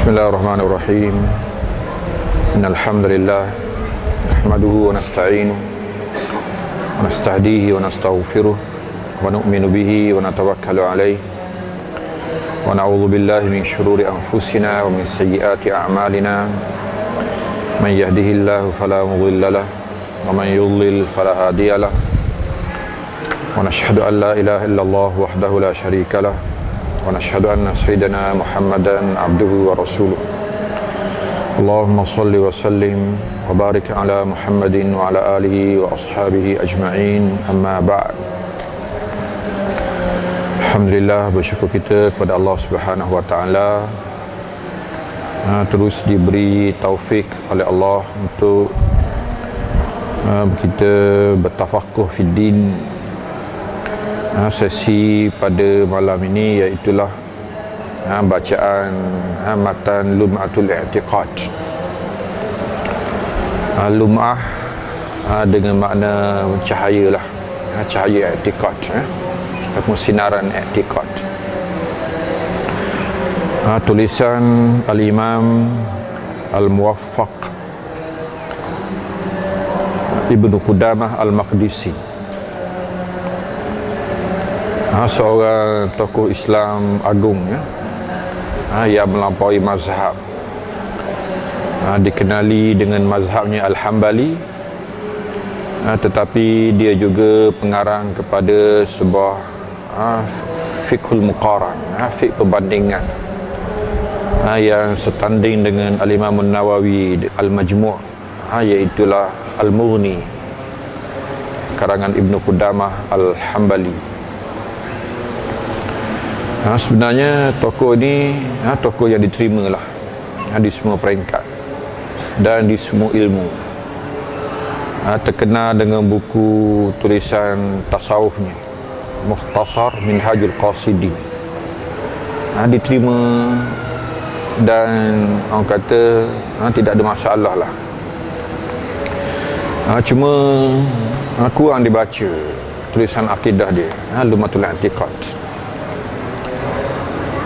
Bismillahirrahmanirrahim. Innal hamdalillah nahmaduhu wa nasta'inuhu wa nastahdihi wa nastaghfiruh wa nu'minu bihi wa natawakkalu alayhi wa na'udzu billahi min shururi anfusina wa min sayyiati a'malina. Man yahdihillahu fala mudilla lahu wa man yudlil fala hadiya lahu. Wa nashhadu an la ilaha illallah wahdahu la syarika lahu wa nashhadu anna sayyidina Muhammadan abduhu wa rasuluh. Allahumma salli wa sallim wa barik ala Muhammadin wa ala alihi wa ashabihi ajma'in, amma ba'd. Alhamdulillah, bersyukur kita kepada Allah Subhanahu wa taala, terus diberi taufik oleh Allah untuk kita bertafakuh fi din. Sesi pada malam ini iaitulah bacaan matan Lum'atul I'tiqad. Lum'ah dengan makna cahaya lah, cahaya i'tiqad, ataupun sinaran i'tiqad. Tulisan Al-Imam Al-Muwaffaq Ibnu Qudamah Al-Maqdisi, seorang tokoh Islam agung, yang melampaui mazhab, dikenali dengan mazhabnya Al-Hambali, tetapi dia juga pengarang kepada sebuah fiqhul muqaran, fiqh perbandingan, yang setanding dengan Al-Imam An-Nawawi Al-Majmu', iaitulah Al-Mughni karangan Ibnu Qudamah Al-Hambali. Sebenarnya tokoh ni tokoh yang diterima lah di semua peringkat dan di semua ilmu. Terkenal dengan buku tulisan tasawufnya, Mukhtasar Minhajul Qasidin. Diterima dan orang kata tidak ada masalah lah. Cuma kurang dibaca tulisan akidah dia, Lum'atul I'tiqad.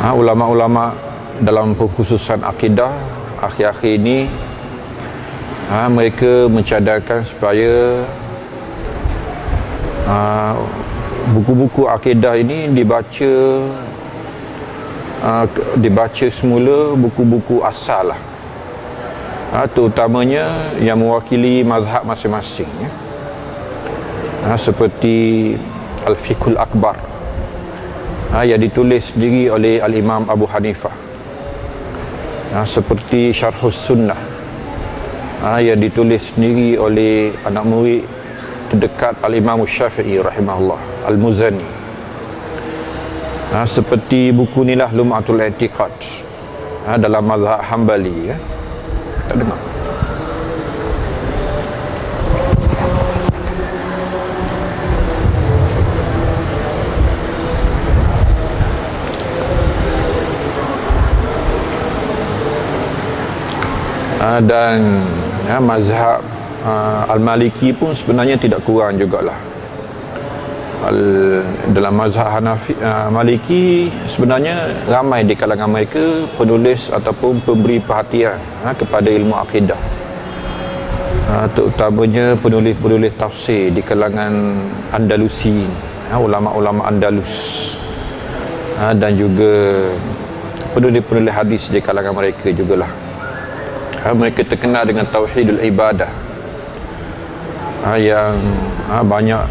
Ulama-ulama dalam pengkhususan akidah akhir-akhir ini, mereka mencadangkan supaya buku-buku akidah ini dibaca semula buku-buku asal lah, terutamanya yang mewakili mazhab masing-masing, seperti Al-Fiqhul Akbar, yang ditulis sendiri oleh Al-Imam Abu Hanifah, seperti Syarhus Sunnah, yang ditulis sendiri oleh anak murid terdekat Al-Imam Syafi'i rahimahullah, Al-Muzani, seperti buku inilah Lum'atul I'tiqad dalam mazhab Hambali. Tak dengar? Dan mazhab Al-Maliki pun sebenarnya tidak kurang jugalah. Dalam mazhab Maliki sebenarnya ramai di kalangan mereka penulis ataupun pemberi perhatian kepada ilmu akidah, terutamanya penulis-penulis tafsir di kalangan Andalusi, ulama-ulama Andalus, dan juga penulis-penulis hadis di kalangan mereka jugalah. Mereka terkenal dengan tauhidul ibadah, yang banyak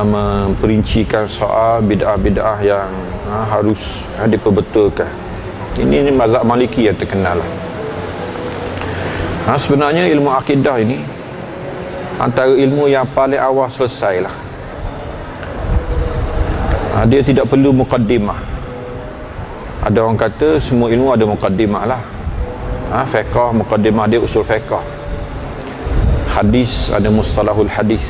memperincikan soal bid'ah-bid'ah yang harus diperbetulkan. Ini mazhab Maliki yang terkenal lah. Sebenarnya ilmu akidah ini antara ilmu yang paling awal selesai lah. Dia tidak perlu muqaddimah. Ada orang kata semua ilmu ada muqaddimah lah. Fiqh, muqaddimah dia usul fiqh. Hadis ada mustalahul hadis.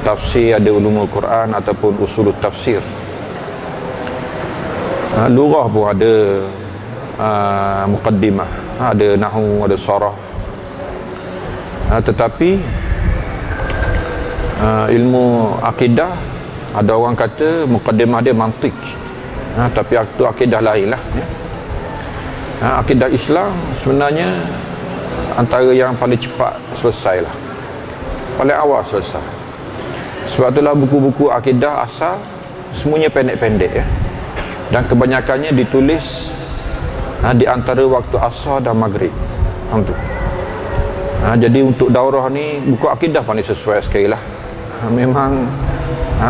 Tafsir ada ulumul Quran ataupun usul tafsir. Lughah pun ada muqaddimah, ada nahwu, ada saraf. Tetapi ilmu akidah, ada orang kata muqaddimah dia mantik, tapi itu akidah lain lah, Akidah Islam sebenarnya antara yang paling cepat selesai lah, paling awal selesai. Sebab itulah buku-buku akidah asal semuanya pendek-pendek ya, dan kebanyakannya ditulis di antara waktu asar dan maghrib. Jadi untuk daurah ni buku akidah paling sesuai sekali lah. Memang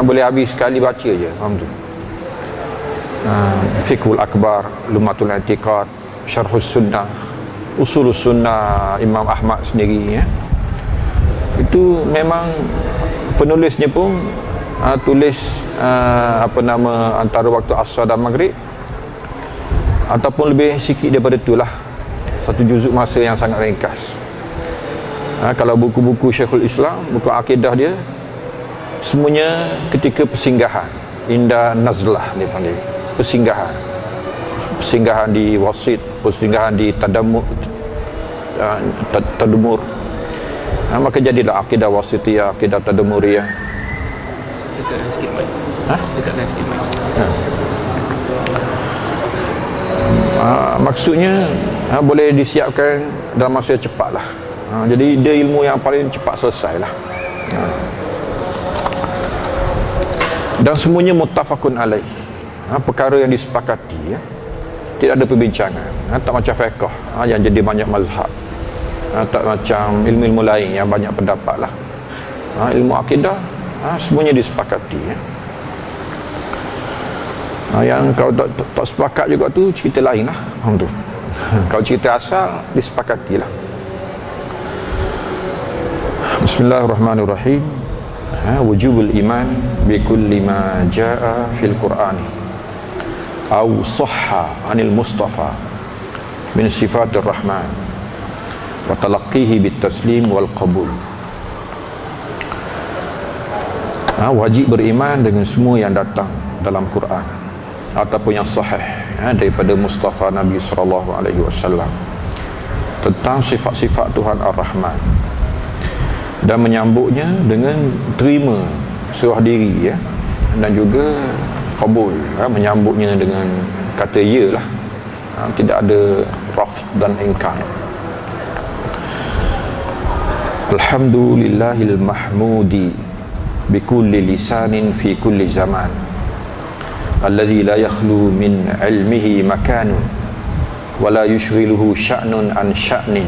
boleh habis sekali baca je. Fiqhul Akbar, Lumatul I'tiqad, Syarhus Sunnah, Usulus Sunnah Imam Ahmad sendiri ya. Itu memang penulisnya pun tulis antara waktu asar dan maghrib, ataupun lebih sikit daripada itulah, satu juzuk masa yang sangat ringkas. Kalau buku-buku Syekhul Islam, buku akidah dia semuanya ketika persinggahan, inda nazlah dia panggil, persinggahan di wasit, persinggahan di tadamur, maka jadilah akidah wasitiyah, akidah tadamuriyah. Dekatkan sikit mic. Dekatkan sikit mic. Maksudnya boleh disiapkan dalam masa yang cepat lah. Jadi dia ilmu yang paling cepat selesai lah. Dan semuanya muttafaqun alaih, perkara yang disepakati ya. Tidak ada perbincangan. Tak macam fiqh yang jadi banyak mazhab, tak macam ilmu-ilmu lain yang banyak pendapat lah. Ilmu akidah semuanya disepakati ya. Yang kalau tak sepakat juga tu cerita lain lah. Kalau cerita asal disepakati lah. Bismillahirrahmanirrahim. Wujubul iman bi kulli ma jaa fil Qur'ani aw sahha 'anil Mustafa min sifatir Rahman wa talaqqihi bit taslim wal qabul. Wajib beriman dengan semua yang datang dalam Quran ataupun yang sahih daripada Mustafa Nabi SAW tentang sifat-sifat Tuhan Ar-Rahman, dan menyambutnya dengan terima serah diri ya, dan juga qabul, menyambutnya dengan kata ya lah, tidak ada rafd dan ingkar. Alhamdulillahil mahmudi bikulli lisanin fi kulli zaman alladhi la yakhlu min ilmihi makanun wa la yushghiluhu sya'nun an sya'nin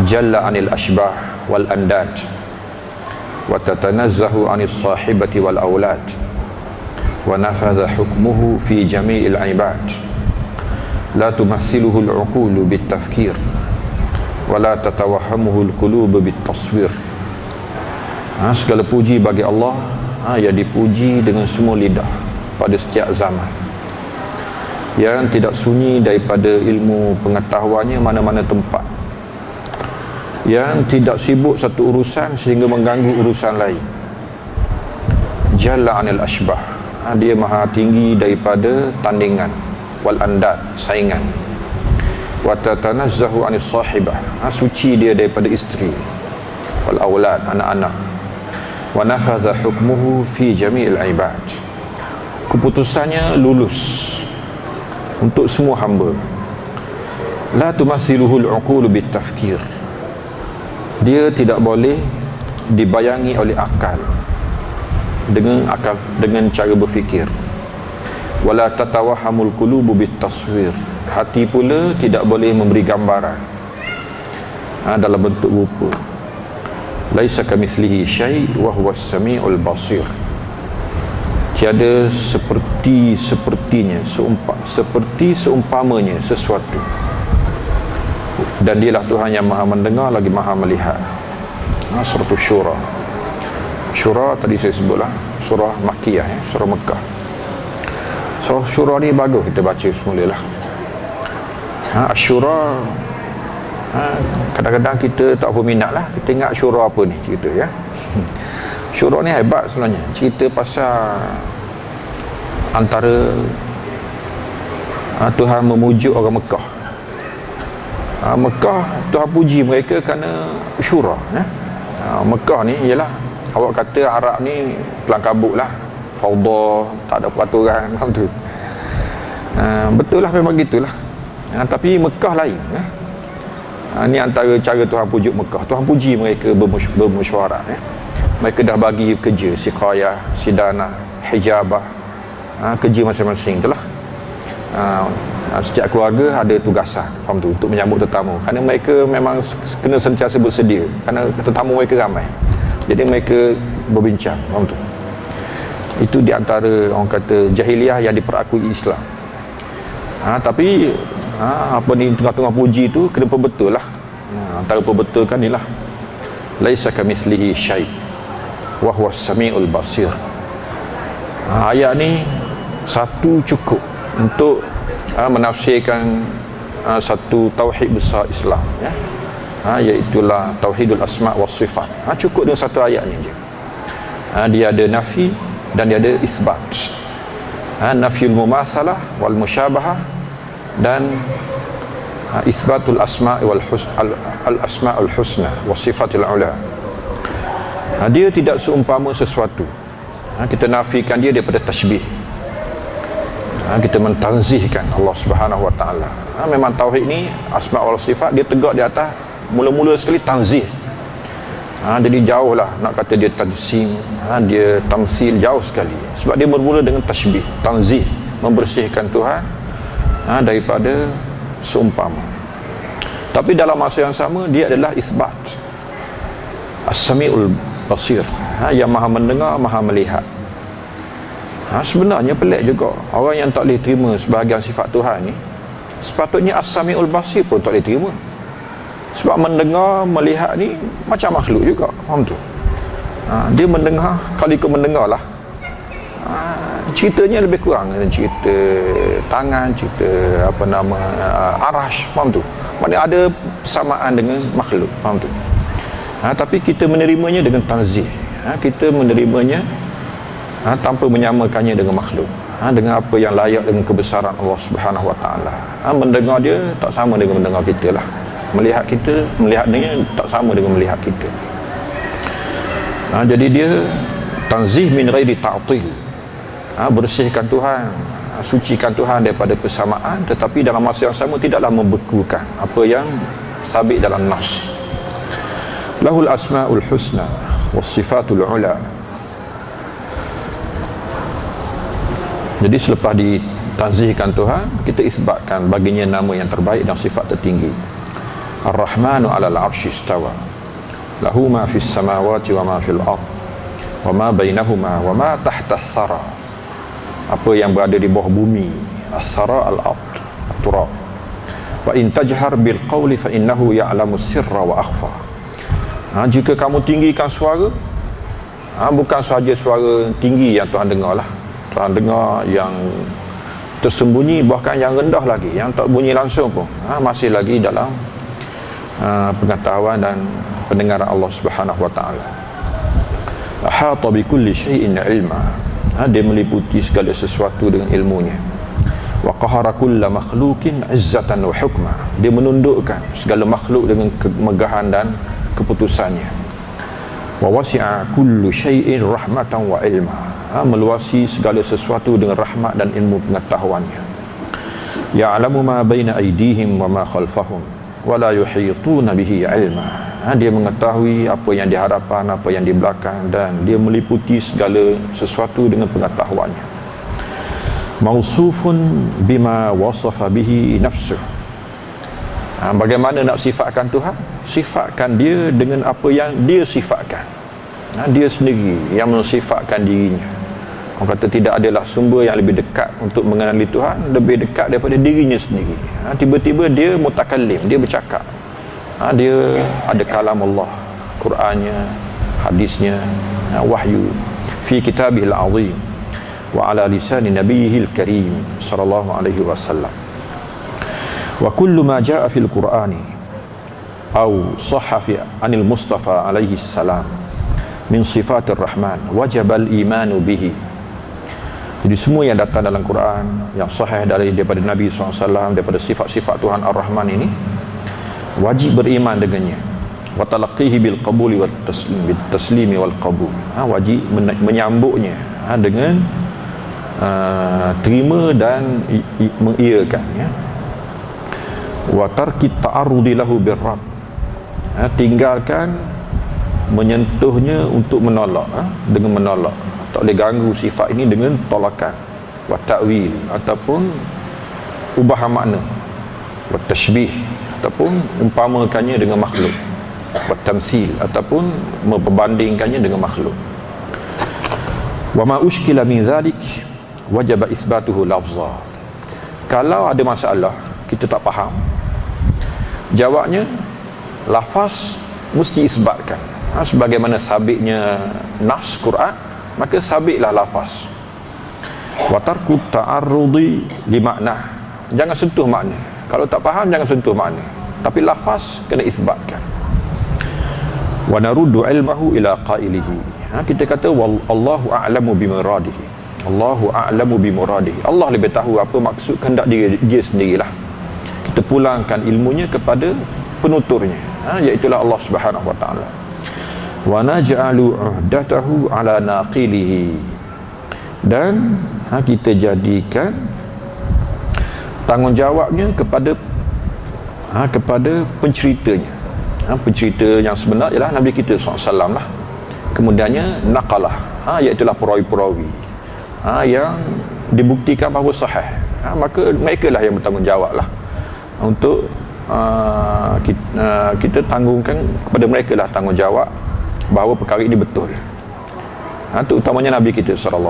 jalla anil ashbah wal andad wa tatanazzahu anis sahibati wal awlad wa nafadha hukmuhu fi jami'il ibad la tumassiluhu al-uqulu bit tafkir wa la tatawahhamuhu al-qulubu bit taswir. Segala puji bagi Allah yang dipuji dengan semua lidah pada setiap zaman, yang tidak sunyi daripada ilmu pengetahuannya mana-mana tempat, yang tidak sibuk satu urusan sehingga mengganggu urusan lain. Jalla anil ashbah, dia maha tinggi daripada tandingan, wal andad, saingan. Wa tatanazzahu anis sahibah, suci dia daripada isteri, wal aulad, anak-anak. Wa nafadha hukmuhu fi jami'il ibad, keputusannya lulus untuk semua hamba. La tumassiluhul uqulu bit tafkir, dia tidak boleh dibayangi oleh akal dengan cara berfikir. Wala tatawahhamul qulubu bit taswir, hati pula tidak boleh memberi gambaran dalam bentuk rupa. Laisa kamitslihi syai' wa huwas samiul basir, tiada sepertinya, seumpamanya sesuatu, dan dialah Tuhan yang maha mendengar lagi maha melihat. Surah Syura. Syura tadi saya sebutlah surah Makkiyah ya, surah Mekah. Surah Syura ni bagus kita baca semula lah. Syura kadang-kadang kita tak berminat lah, kita ingat syura apa ni cerita ya. Syura ni hebat sebenarnya, cerita pasal antara Tuhan memujuk orang Mekah. Mekah Tuhan puji mereka kerana syura ya. Mekah ni ialah, awak kata Arab ni kelang kabut lah, fauda, tak ada peraturan tu. Betul lah, memang gitulah. Tapi Mekah lain. Ini antara cara Tuhan pujuk Mekah. Tuhan puji mereka bermesyuarat. Mereka dah bagi kerja, siqayah, sidanah, hijabah, kerja masing-masing itulah. Setiap keluarga ada tugasan, faham tu, untuk menyambut tetamu. Kerana mereka memang kena sentiasa bersedia, kerana tetamu mereka ramai. Jadi mereka berbincang, faham tu. Itu di antara orang kata jahiliah yang diperakui Islam. Tapi apa ni tengah-tengah puji tu kena perbetul lah. Antara perbetulkan ni lah, laisa kamitslihi syai' wa huwas samiul basir. Ayat ni satu cukup untuk menafsirkan satu tauhid besar Islam, ya. Iaitulah tauhidul asma' was sifat. Cukup dengan satu ayat ni je. Dia ada nafi dan dia ada isbat. Nafyul mumasalah wal musyabahah dan isbatul asma' wal al asma'ul husna was sifatul ula. Dia tidak seumpama sesuatu. Kita nafikan dia daripada tasybih. Kita mentanzihkan Allah Subhanahu Wa Taala. Memang tauhid ni asma' wal sifat dia tegak di atas mula-mula sekali tanzih. Jadi jauh lah nak kata dia tajsim, dia tamsil, jauh sekali. Sebab dia bermula dengan tasybih, tanzih, membersihkan Tuhan daripada seumpama. Tapi dalam masa yang sama dia adalah isbat, as-sami'ul basir, yang maha mendengar, maha melihat. Sebenarnya pelik juga orang yang tak boleh terima sebahagian sifat Tuhan ni. Sepatutnya as-sami'ul basir pun tak boleh terima. Sebab mendengar, melihat ni macam makhluk juga, faham tu. Dia mendengar, kalau ikut mendengar lah, ceritanya lebih kurang cerita tangan, cerita arash, faham tu. Maknanya ada persamaan dengan makhluk, faham tu. Tapi kita menerimanya dengan tanzih. Kita menerimanya tanpa menyamakannya dengan makhluk, dengan apa yang layak dengan kebesaran Allah Subhanahu Wa Taala. Mendengar dia tak sama dengan mendengar kita lah. Melihat kita, melihat dia tak sama dengan melihat kita. Jadi dia tanzih min ghairi ta'til, bersihkan Tuhan, sucikan Tuhan daripada persamaan, tetapi dalam masa yang sama tidaklah membekukan apa yang sabit dalam nas. Lahul asma'ul husna was sifatul ula. Jadi selepas ditanzihkan Tuhan, kita isbatkan baginya nama yang terbaik dan sifat tertinggi. Ar-Rahmanu 'alal 'arsy istawa. Lahu ma fis samawati wa ma fil ard wa ma bainahuma wa ma tahta as-sara. Apa yang berada di bawah bumi, as-sara al-ard, at-turab. Wa in tajhar bil qawli fa innahu ya'lamu sirra wa akhfa. Jika kamu tinggikan suara, bukan sahaja suara tinggi yang Tuhan dengar lah. Tuhan dengar yang tersembunyi, bahkan yang rendah lagi, yang tak bunyi langsung pun, masih lagi dalam pengetahuan dan pendengaran Allah Subhanahu Wa Taala. Ahata bi kulli syai'in ilma. Dia meliputi segala sesuatu dengan ilmunya. Wa qahara kulla makhluqin 'izzatan wa hukma. Dia menundukkan segala makhluk dengan kemegahan dan keputusannya. Wa wasi'a kullu syai'in rahmatan wa ilma. Meluasi segala sesuatu dengan rahmat dan ilmu pengetahuannya. Ya'lamu ma baina aydihim wa ma khalfahum wa la yuhituna bihi 'ilma. Dia mengetahui apa yang di hadapan, apa yang di belakang, dan dia meliputi segala sesuatu dengan pengetahuannya. Mausufun bima wasafa bihi nafsuh. Bagaimana nak sifatkan Tuhan? Sifatkan dia dengan apa yang dia sifatkan. Dia sendiri yang mensifatkan dirinya. Orang kata tidak adalah sumber yang lebih dekat untuk mengenali Tuhan lebih dekat daripada dirinya sendiri. Tiba-tiba dia mutakallim, dia bercakap. Dia ada kalam Allah, Qurannya, hadisnya, wahyu fi kitabihil azim wa ala lisani nabiyihil karim sallallahu alaihi wasallam. Wa kullu ma jaa fil Qur'ani aw sahha fi anil Mustafa alaihi salam min sifatir rahman wajib al-imanu bihi. Jadi semua yang datang dalam Quran yang sahih daripada Nabi SAW, daripada sifat-sifat Tuhan Ar-Rahman ini, wajib beriman dengannya. Wa talaqqihi bil qabuli wat taslim, bil taslimi wal qabul. Wajib menyambutnya dengan terima dan mengiyakan, ya. wa tarki ta'arrudi lahu birrad, tinggalkan menyentuhnya untuk menolak, dengan menolak. Tak boleh ganggu sifat ini dengan tolakan, wa ta'wil ataupun ubah makna, wa tashbih ataupun umpamakannya dengan makhluk, wa tamsil ataupun memperbandingkannya dengan makhluk. Wa ma ushkila min dhalik wajaba isbatuhu lafza. Kalau ada masalah kita tak faham, jawabnya lafaz mesti isbatkan, sebagaimana sabitnya nas Quran, maka sabitlah lafaz. Wa tarku ta'arrudi li makna, jangan sentuh makna. Kalau tak faham jangan sentuh makna, tapi lafaz kena isbatkan. Wa naruddu ilmahu ila qailihi, kita kata wallahu a'lamu bimuradihi, Allahu a'lamu bimuradihi, Allah lebih tahu apa maksud kehendak dia sendirilah. Kita pulangkan ilmunya kepada penuturnya, iaitulah Allah Subhanahu wa taala. Wa naj'alu 'uhdatahu ala naqilihi, dan kita jadikan tanggungjawabnya kepada penceritanya. Pencerita yang sebenar ialah Nabi kita SAW lah. Kemudiannya naqalah, iaitulah perawi-perawi yang dibuktikan bahawa sahih, maka mereka lah yang bertanggungjawab lah untuk kita tanggungkan kepada mereka lah tanggungjawab bahawa perkara ini betul. Itu utamanya Nabi kita SAW.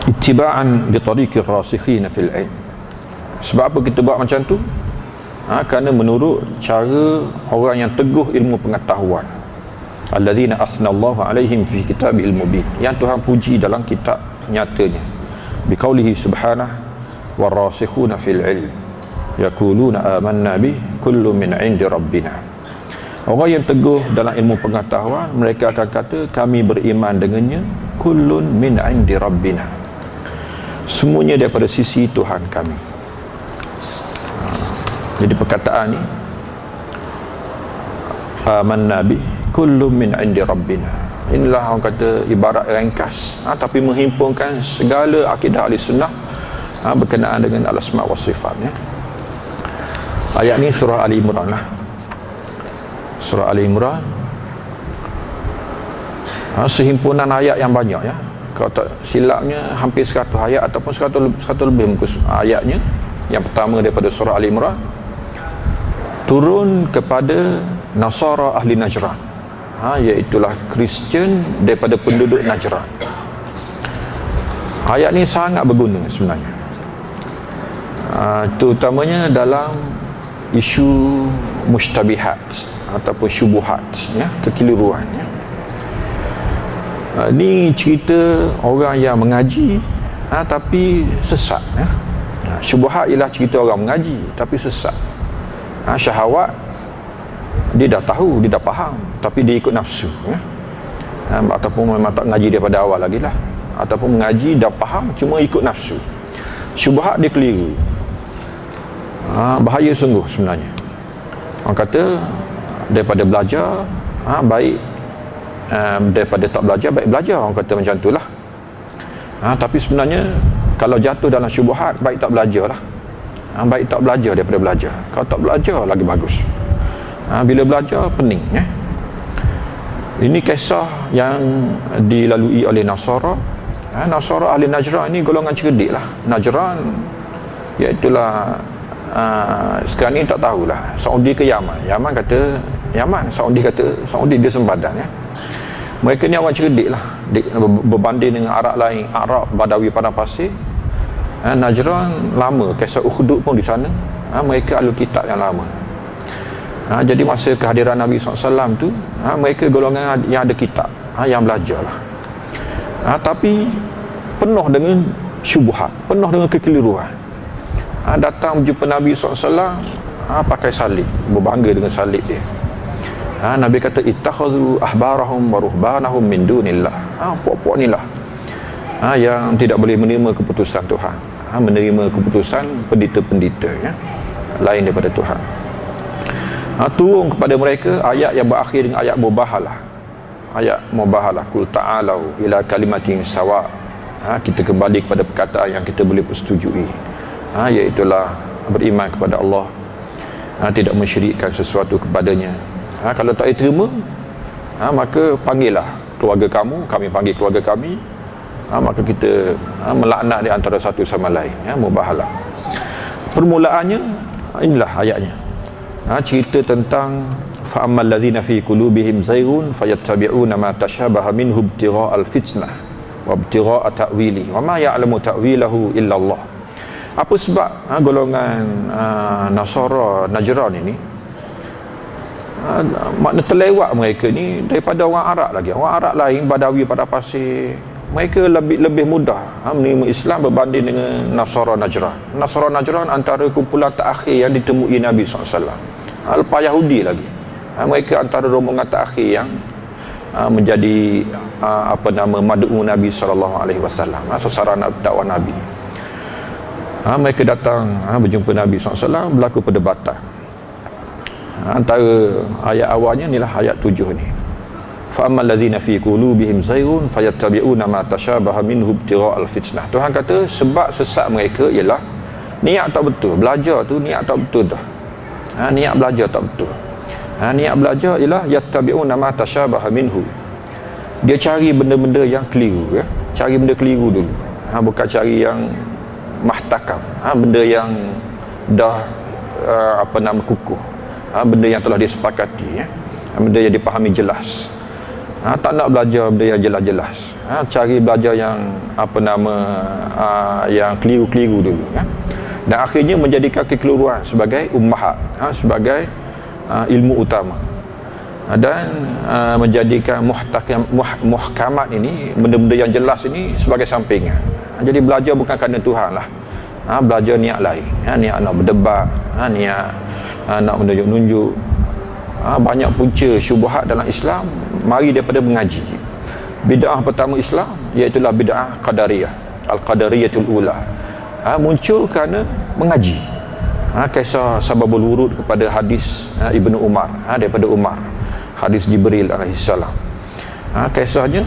Ittiba'an li tariqir rasikhina fil ilm. Sebab apa kita buat macam tu? Kerana menurut cara orang yang teguh ilmu pengetahuan, alladzina asnallahu alaihim fi kitabil mubin, yang Tuhan puji dalam kitab nyatanya, biqaulihi subhanahu warasikhuna fil ilm yaquluna amanna bi kullu min 'indi rabbina. Orang yang teguh dalam ilmu pengetahuan, mereka akan kata kami beriman dengannya, kullun min 'indi rabbina, semuanya daripada sisi Tuhan kami. Jadi perkataan ni amanna bi kullu min 'indi rabbina, inilah orang kata ibarat ringkas, tapi menghimpunkan segala akidah ahli sunnah berkenaan dengan al-asma' wa sifat, ya. Ayat ni surah Ali Imran lah. Surah Ali Imran, sehimpunan ayat yang banyak, ya. Kalau tak silapnya hampir 100 ayat ataupun 100 lebih muka ayatnya. Yang pertama daripada surah Ali Imran turun kepada Nasara ahli Najran, iaitulah Kristian daripada penduduk Najran. Ayat ni sangat berguna sebenarnya, terutamanya dalam isu mushtabihat ataupun syubuhat, ya, kekeliruan, ya. Ni cerita orang yang mengaji tapi sesat, ya. Syubuhat ialah cerita orang mengaji tapi sesat. Syahwat dia dah tahu, dia dah faham, tapi dia ikut nafsu, ya. Ataupun memang tak mengaji daripada awal lagi lah, ataupun mengaji dah faham cuma ikut nafsu. Syubhat dia keliru. Bahaya sungguh sebenarnya. Orang kata daripada belajar baik, daripada tak belajar baik belajar, orang kata macam tu lah. Tapi sebenarnya kalau jatuh dalam syubhat, baik tak belajar lah. Baik tak belajar daripada belajar. Kalau tak belajar lagi bagus. Bila belajar pening, ya. Ini kisah yang dilalui oleh Nasara. Nasara ahli Najran ni golongan cerdik lah. Najran iaitulah sekarang ni tak tahulah Saudi ke Yaman. Yaman kata Yaman, Saudi kata Saudi, dia sempadan, ya. Mereka ni orang cerdik lah berbanding dengan Arab lain. Arab Badawi padang pasir, Najran lama, kisah Ukhdud pun di sana. Mereka ahli kitab yang lama. Jadi masa kehadiran Nabi SAW tu, mereka golongan yang ada kitab, yang belajar lah. Tapi penuh dengan syubhat, penuh dengan kekeliruan. Datang berjumpa Nabi SAW, pakai salib, berbangga dengan salib dia. Nabi kata ittakhadhu ahbarahum wa ruhbanahum min dunillah. Puak-puak ni lah yang tidak boleh menerima keputusan Tuhan, menerima keputusan pendeta-pendeta, ya, lain daripada Tuhan. Turun kepada mereka ayat yang berakhir dengan ayat mubahalah. Ayat mubahalah, qul ta'alau ila kalimatin sawa, kita kembali kepada perkataan yang kita boleh persetujui, iaitulah beriman kepada Allah, tidak mensyirikkan sesuatu kepadanya. Kalau tak diterima, maka panggillah keluarga kamu, kami panggil keluarga kami, maka kita melaknat di antara satu sama lain, mubahalah. Permulaannya inilah ayatnya, cerita tentang fa'ammal ladzina fi qulubihim zayghun fayattabi'una ma tashabaha minhu ibtigha'al fitnah wa ibtigha'a ta'wili wa ma ya'lamu ta'wilahu illa Allah. Apa sebab golongan Nasara Najran ini makna terlewat mereka ni daripada orang Arab lagi. Orang Arab lain, Badawi pada pasir, mereka lebih mudah menerima Islam berbanding dengan Nasara Najran. Nasara Najran antara kumpulan terakhir yang ditemui Nabi SAW, lepas Yahudi lagi. Mereka antara rombongan terakhir yang menjadi mad'u Nabi SAW, sasaran dakwah Nabi. Mereka datang berjumpa Nabi SAW, berlaku perdebatan. Antara ayat awalnya inilah ayat 7 ni. Fa'ammal ladzina fi qulubihim zayghun fayattabi'una ma tashabaha minhu ibtigha'al fitnah. Tuhan kata sebab sesat mereka ialah niat tak betul. Belajar tu niat tak betul dah. Niat belajar tak betul. Niat belajar ialah yattabi'una ma tashabaha minhu. Dia cari benda-benda yang keliru, cari benda keliru dulu. Bukan cari yang mahtakam, benda yang dah kukuh, benda yang telah disepakati, benda yang dipahami jelas. Tak nak belajar benda yang jelas-jelas, cari belajar yang yang keliru-keliru dulu, dan akhirnya menjadikan kekeliruan sebagai ummahat, sebagai ilmu utama, dan menjadikan muhkamat ini, benda-benda yang jelas ini sebagai sampingan. Jadi belajar bukan kerana Tuhan lah, belajar niat lain, niat nak berdebat, niat nak menunjuk-nunjuk. Banyak punca syubhat dalam Islam mari daripada mengaji. Bid'ah pertama Islam iaitulah bid'ah Qadariyah, Al-Qadariyatul Ula, muncul kerana mengaji. Kisah sababul wurud kepada hadis Ibnu Umar, daripada Umar, hadis Jibril alaihissalam. Kisahnya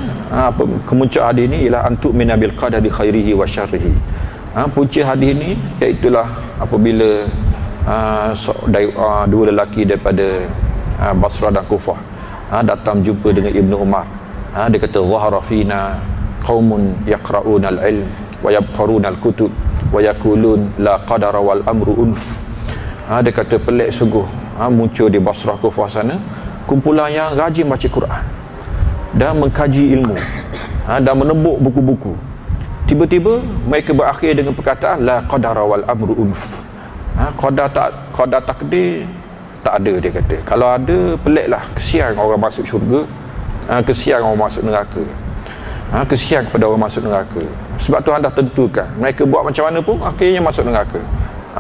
kemuncak hadis ini ialah antuk minabil qadari khairihi wa syarrihi. Punca hadis ini iaitulah apabila dua lelaki daripada Basrah dan Kufah datang jumpa dengan Ibnu Umar. Dia kata zahara fina qaumun yaqra'una al-ilm wa yabqaruna al-kutub wa yaqulun la qadara wal amru unf. Dia kata pelik sungguh, muncul di Basrah Kufah sana kumpulan yang rajin baca Quran dan mengkaji ilmu, dan menebuk buku-buku. Tiba-tiba mereka berakhir dengan perkataan la qadara wal amru unf. Qadar takdir tak ada, dia kata. Kalau ada, peliklah, kesian orang masuk syurga, kesian orang masuk neraka, kesian kepada orang masuk neraka. Sebab Tuhan dah tentukan mereka buat macam mana pun akhirnya masuk neraka.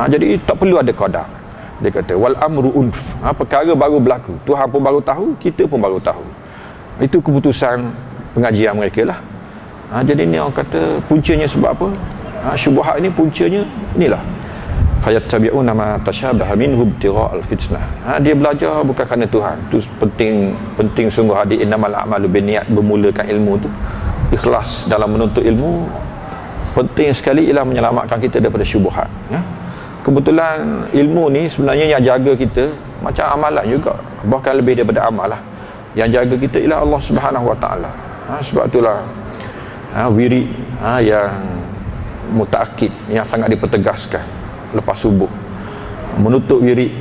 Jadi tak perlu ada qadar, dia kata. Wal amru unf, perkara baru berlaku, Tuhan pun baru tahu, kita pun baru tahu. Itu keputusan pengajian mereka lah. Jadi ni orang kata puncanya sebab apa? Syubhat ini puncanya inilah, fayattabi'una ma tashabaha minhu ibtigha'al fitnah. Dia belajar bukan kerana Tuhan. Itu penting sungguh hadis innamal a'malu binniyat, bermulakan ilmu tu ikhlas dalam menuntut ilmu. Penting sekali ialah menyelamatkan kita daripada syubhat. Kebetulan ilmu ni sebenarnya yang jaga kita macam amalan juga, bahkan lebih daripada amal lah. Yang jaga kita ialah Allah Subhanahu Wa Taala. Sebab itulah wirid yang mutaakid, yang sangat dipertegaskan lepas subuh, menutup wirid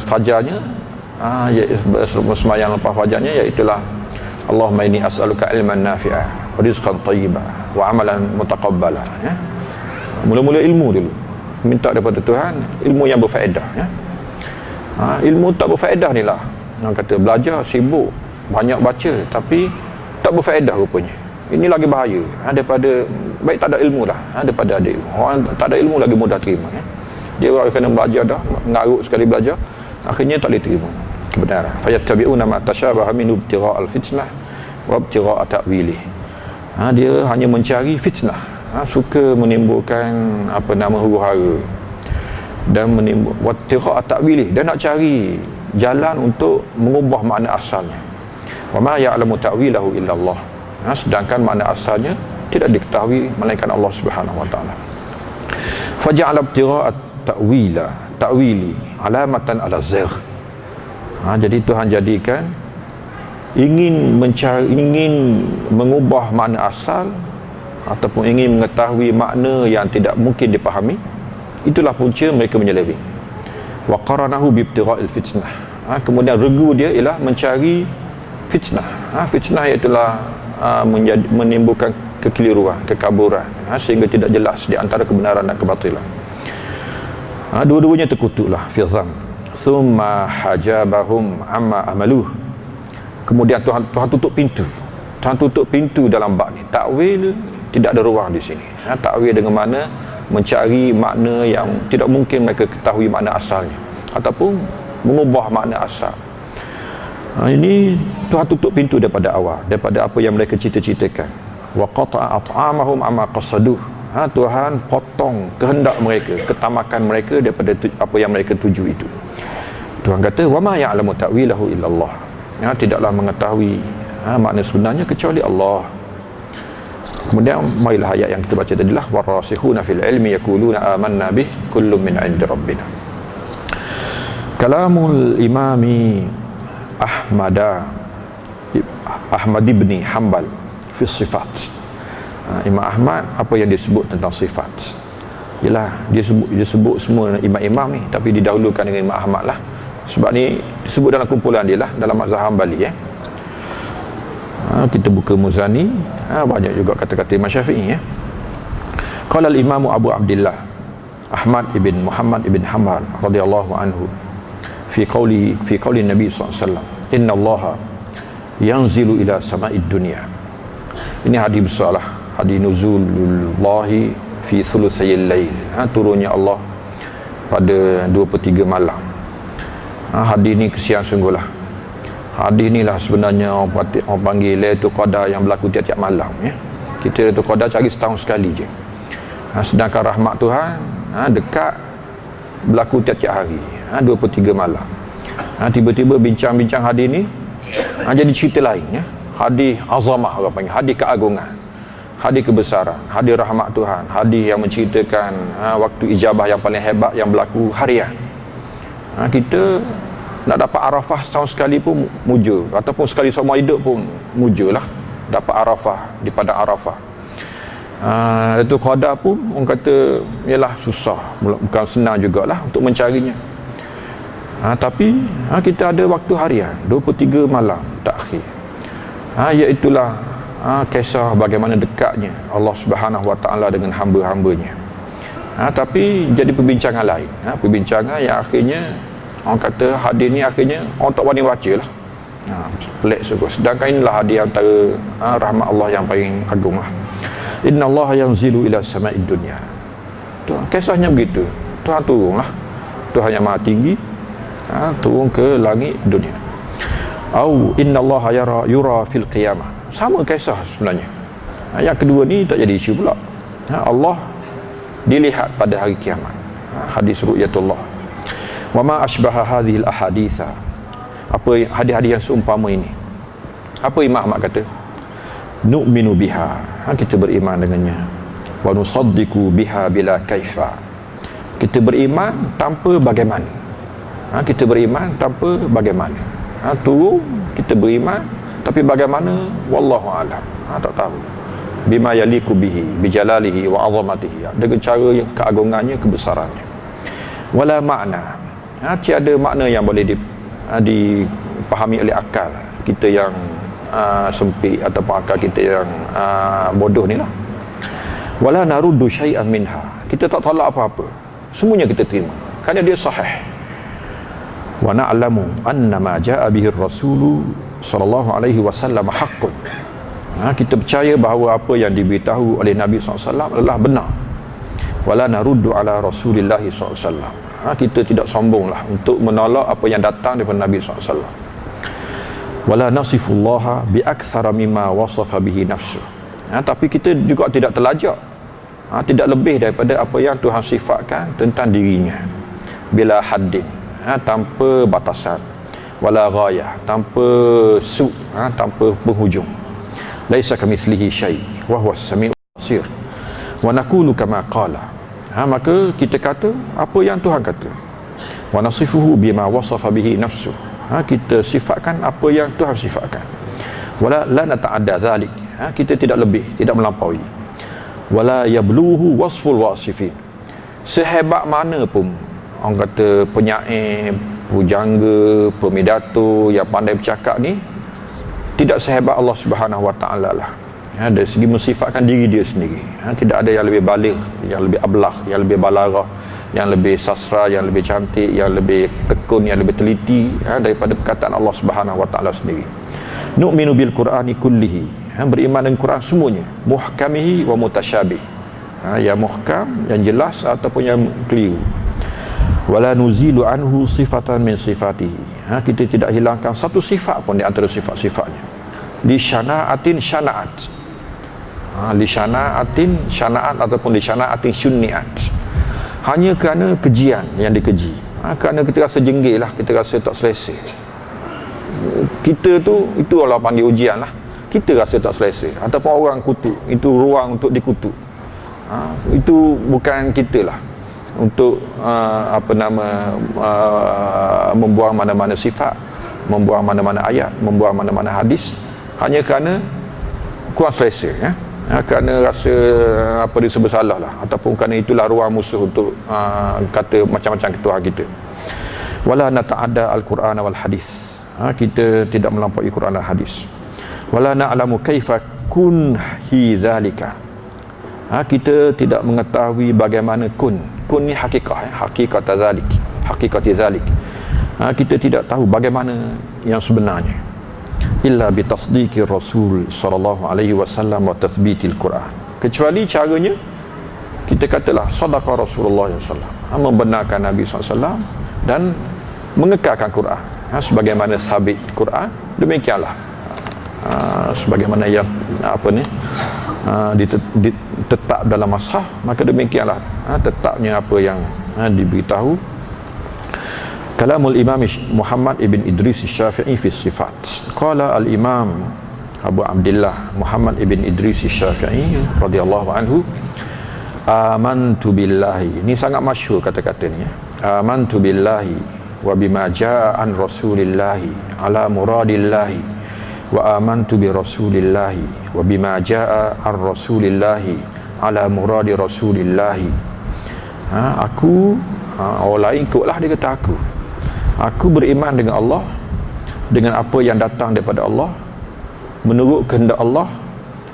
fajarnya, semayang lepas fajarnya, iaitulah Allahumma inni as'aluka ilman nafi'ah wa rizqan thayyibah wa amalan mutaqabbala. Mula-mula ilmu dulu, minta daripada Tuhan ilmu yang berfaedah. Ilmu tak berfaedah ni lah, orang kata belajar sibuk, banyak baca tapi tak berfaedah rupanya. Ini lagi bahaya daripada baik tak ada ilmu dah, daripada ada ilmu. Orang tak ada ilmu lagi mudah terima. Dia orang kena belajar dah, mengarut sekali belajar, akhirnya tak boleh terima kebenaran. Fayattabi'una ma tashabaha minhu ibtigha'al fitnah wa ibtigha'a ta'wilih. Dia hanya mencari fitnah, suka menimbulkan huru-hara dan menimbulkan ibtigha'a ta'wilih, dan nak cari jalan untuk mengubah makna asalnya. Wa ma ya'lamu ta'wilahu illa Allah. Sedangkan makna asalnya tidak diketahui melainkan Allah Subhanahu wa taala. Faja'ala ibtigha'a ta'wili alamatan ala zagh. Jadi Tuhan jadikan ingin mengubah makna asal ataupun ingin mengetahui makna yang tidak mungkin dipahami, itulah punca mereka menyeleweng. Wa qaranahu bi ibtigha'il fitnah. Kemudian regu dia ialah mencari fitnah. Fitnah iaitulah menimbulkan kekeliruan, kekaburan, sehingga tidak jelas di antara kebenaran dan kebatilan. Dua-duanya terkutuklah fi dham. Thumma hajabahum amma amaluh. Kemudian Tuhan tutup pintu. Tuhan tutup pintu dalam bab ni. Takwil tidak ada ruang di sini. Takwil dengan mana mencari makna yang tidak mungkin mereka ketahui makna asalnya ataupun mengubah makna asal. Ini Tuhan tutup pintu daripada awal, daripada apa yang mereka cita-citakan. Wa qata'a at'amahum amma qasaduh. Tuhan potong kehendak mereka, ketamakan mereka daripada apa yang mereka tuju itu. Tuhan kata, wa ma ya'lamu ta'wilahu illallah. Tidaklah mengetahui makna sebenarnya kecuali Allah. Kemudian marilah ayat yang kita baca tadilah, warasikhuna fil ilmi yaquluna amanna bih kullun min 'indi rabbina. Kalamul imami Ahmad ibn Hanbal fi sifat. Imam Ahmad, apa yang disebut tentang sifat, ialah dia sebut semua imam-imam ni, tapi didahulukan dengan Imam Ahmad lah, sebab ni disebut dalam kumpulan dia lah, dalam mazhab Hanbali. Kita buka Muzani, banyak juga kata-kata Imam Syafi'i. Qala al-Imam Abu Abdullah Ahmad ibn Muhammad ibn Hanbal radhiyallahu anhu fi qawli Nabi SAW, inna Allah yanzilu ila sama'id dunya. Ini hadis besar lah, hadis nuzulullahi fi thulusayil lail, turunnya Allah pada 2/3 malam. Hadis ni kesian sungguhlah. Hadis ni lah sebenarnya orang panggil Lailatul Qadar yang berlaku tiap-tiap malam. Kita Lailatul Qadar cari setahun sekali je. Sedangkan rahmat Tuhan dekat berlaku tiap-tiap hari, 2/3 malam. Tiba-tiba bincang-bincang hadis ni jadi cerita lain. Hadis azamah, orang panggil hadis keagungan, hadis kebesaran, hadis rahmat Tuhan, hadis yang menceritakan waktu ijabah yang paling hebat yang berlaku harian. Kita nak dapat Arafah setahun sekali pun muja, ataupun sekali seumur hidup pun muja lah dapat Arafah di padang Arafah. Itu Qadar pun orang kata ialah susah, bukan senang jugalah untuk mencarinya. Tapi kita ada waktu harian 2/3 malam takhir. Iaitulah kisah bagaimana dekatnya Allah Subhanahu Wa Taala dengan hamba-hambanya. Tapi jadi perbincangan lain, perbincangan yang akhirnya orang kata hadis ni akhirnya orang tak berani baca lah. Pelik sungguh. Sedangkan inilah hadis antara rahmat Allah yang paling agung lah. Inna Allah yanzilu ila sama'id dunya. Kisahnya begitu. Tuhan turun lah, Tuhan yang maha tinggi, turun ke langit dunia. Au inna Allah yura fil qiyamah. Sama kisah sebenarnya. Yang kedua ni tak jadi isu pula. Allah dilihat pada hari kiamat. Hadis ru'yatullah. Wa ma asbaha hadhihi al-ahaditha. Apa hadis-hadis yang seumpama ini? Apa Imam Ahmad kata? Nu'minu biha. Kita beriman dengannya. Wa nusaddiqu biha bila kaifa. Kita beriman tanpa bagaimana. Kita beriman tanpa bagaimana. Turun kita beriman, tapi bagaimana wallahu alam, tak tahu. Bima yaliku bihi bijalalihi wa azamatihi, dengan cara yang keagungannya, kebesarannya. Wala makna, tiada makna yang boleh dipahami oleh akal kita yang sempit ataupun akal kita yang bodoh ni lah. Wala naruddu syai'an minha, kita tak tolak apa-apa, semuanya kita terima kerana dia sahih. Wa na'lamu anna ma ja'a bihi ar-rasul sallallahu alaihi wasallam haqqun. Kita percaya bahawa apa yang diberitahu oleh Nabi SAW adalah benar. Wala naruddu ala Rasulillah SAW. Kita tidak sombonglah untuk menolak apa yang datang daripada Nabi SAW. Wala nasifullaha bi aktsara mimma wasafa bihi nafsu. Tapi kita juga tidak terlajak, tidak lebih daripada apa yang Tuhan sifatkan tentang dirinya. Bila haddin, tanpa batasan. Wala ghayah, tanpa tanpa penghujung. Laisa kamitslihi syai' wa huwas sami'ul tafsir. Wa naqulu kama qala. Maka kita kata apa yang Tuhan kata. Wa nasifuhu bima wasafa bihi nafsuh. Kita sifatkan apa yang Tuhan sifatkan. Wala la nata'adda dhalik. Kita tidak lebih, tidak melampaui. Wala yabluhu wasful wasifin. Sehebat mana pun orang kata penyair, pujangga, pemidato yang pandai bercakap ni, tidak sehebat Allah Subhanahu Wa Taala lah. Dari segi mensifatkan diri dia sendiri. Tidak ada yang lebih baligh, yang lebih ablah, yang lebih balarah, yang lebih sasra, yang lebih cantik, yang lebih tekun, yang lebih teliti daripada perkataan Allah Subhanahu Wa Taala sendiri. Nu'minu bil Qur'ani kullihi. Beriman dengan Quran semuanya, muhkamihi wa mutasyabih. Yang muhkam, yang jelas ataupun yang keliru. Wala nuzilu anhu sifatan min sifatihi. Kita tidak hilangkan satu sifat pun di antara sifat-sifatnya. Li syana'atin syana'at. Li syana'atin syana'at ataupun li syana'atin syunni'at. Hanya kerana kejian yang dikeji. Kerana kita rasa jenggil lah, kita rasa tak selesa. Kita tu, itu Allah panggil ujian lah. Kita rasa tak selesa. Ataupun orang kutuk, itu ruang untuk dikutuk. Itu bukan kita lah untuk membuang mana-mana sifat, membuang mana-mana ayat, membuang mana-mana hadis, hanya kerana kurang selesa, kerana rasa dia bersalah lah, ataupun kerana itulah ruang musuh untuk kata macam-macam ke Tuhan kita. Wala nata'adda al-Quran wal hadis. Kita tidak melampaui Quran dan hadis. Wala na'lamu kaifa kunhi dzalika. Kita tidak mengetahui bagaimana kun ni hakikat, hakikat dzalik, hakikat dzalik. Kita tidak tahu bagaimana yang sebenarnya. Illa bi tasdiqi Rasul sallallahu alaihi wasallam wa tathbitil Quran. Kecuali caranya kita katalah sadaqa Rasulullah sallallahu alaihi wasallam, membenarkan Nabi sallallahu alaihi wasallam dan mengekalkan Quran. Sebagaimana sabit Quran, demikianlah sebagaimana yang tetap dalam mashaf, maka demikianlah tetapnya apa yang diberitahu. Kalamul Imam Muhammad ibn Idris Syafi'i fi sifat. Qala al-Imam Abu Abdullah Muhammad ibn Idris Syafi'i radhiyallahu anhu, amantu billahi. Ini sangat masyhur kata-kata ni. Amantu billahi wa bima jaa an rasulillahi ala muradillahi wa amantu bi rasulillahi wa bima jaa ar rasulillahi ala muradi rasulillahi. Aku orang lain ikutlah, dia kata aku beriman dengan Allah, dengan apa yang datang daripada Allah menurut kehendak Allah.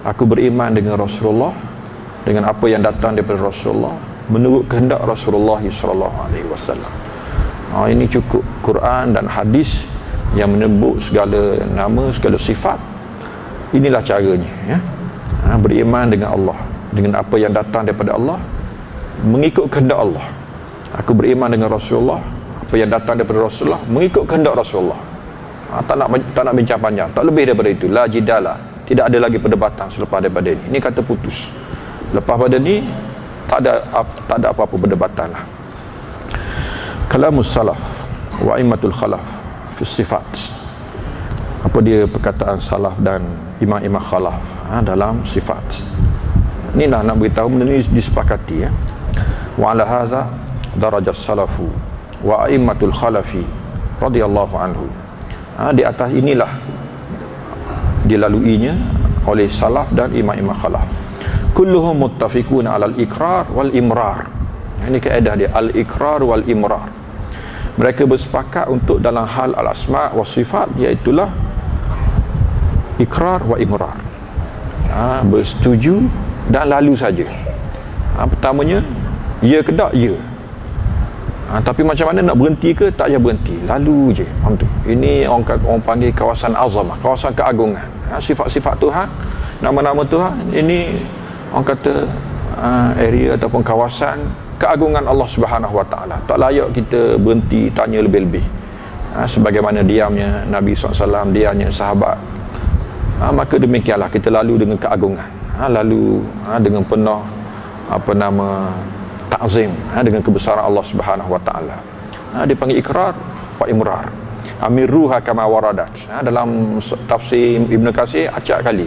Aku beriman dengan Rasulullah, dengan apa yang datang daripada Rasulullah menurut kehendak Rasulullah sallallahu alaihi wasallam. Ini cukup Quran dan hadis yang menyebut segala nama, segala sifat. Inilah caranya, ya. Beriman dengan Allah, dengan apa yang datang daripada Allah mengikut kehendak Allah. Aku beriman dengan Rasulullah, apa yang datang daripada Rasulullah mengikut kehendak Rasulullah. Tak nak bincang panjang, tak lebih daripada itu. La jidala, tidak ada lagi perdebatan selepas daripada ini. Ini kata putus. Lepas pada ni tak ada apa-apa perdebatan lah. Kalamus salaf wa immatul khalaf fi sifat. Apa dia perkataan salaf dan imam-imam khalaf dalam sifat. Inilah nak beritahu benda ni disepakati, ya. Wa ala hadza darajat salafu wa immatul khalafi radhiyallahu anhu. Di atas inilah dilaluinya oleh salaf dan imam-imam khalaf. Kulluhum muttafiqun ala al-iqrar wal imrar. Ini kaedah dia, al-iqrar wal imrar. Mereka bersepakat untuk dalam hal al-asma' wa sifat, iaitulah ikrar wa imrar. Bersetuju dan lalu saja. Pertamanya, ya ke tak? Ya. Tapi macam mana nak berhenti ke? Tak payah berhenti, lalu je. Ini orang panggil kawasan azamah, kawasan keagungan. Sifat-sifat Tuhan, nama-nama Tuhan, ini orang kata area ataupun kawasan keagungan Allah Subhanahu Wa Taala. Tak layak kita berhenti tanya lebih-lebih. Sebagaimana diamnya Nabi SAW, diamnya sahabat. Maka demikianlah kita lalu dengan keagungan, lalu dengan penuh ta'zim, dengan kebesaran Allah Subhanahu Wa Taala. Dipanggil ikrar wa imrar. Amiruha kama waradat. Dalam tafsir Ibn Katsir acak kali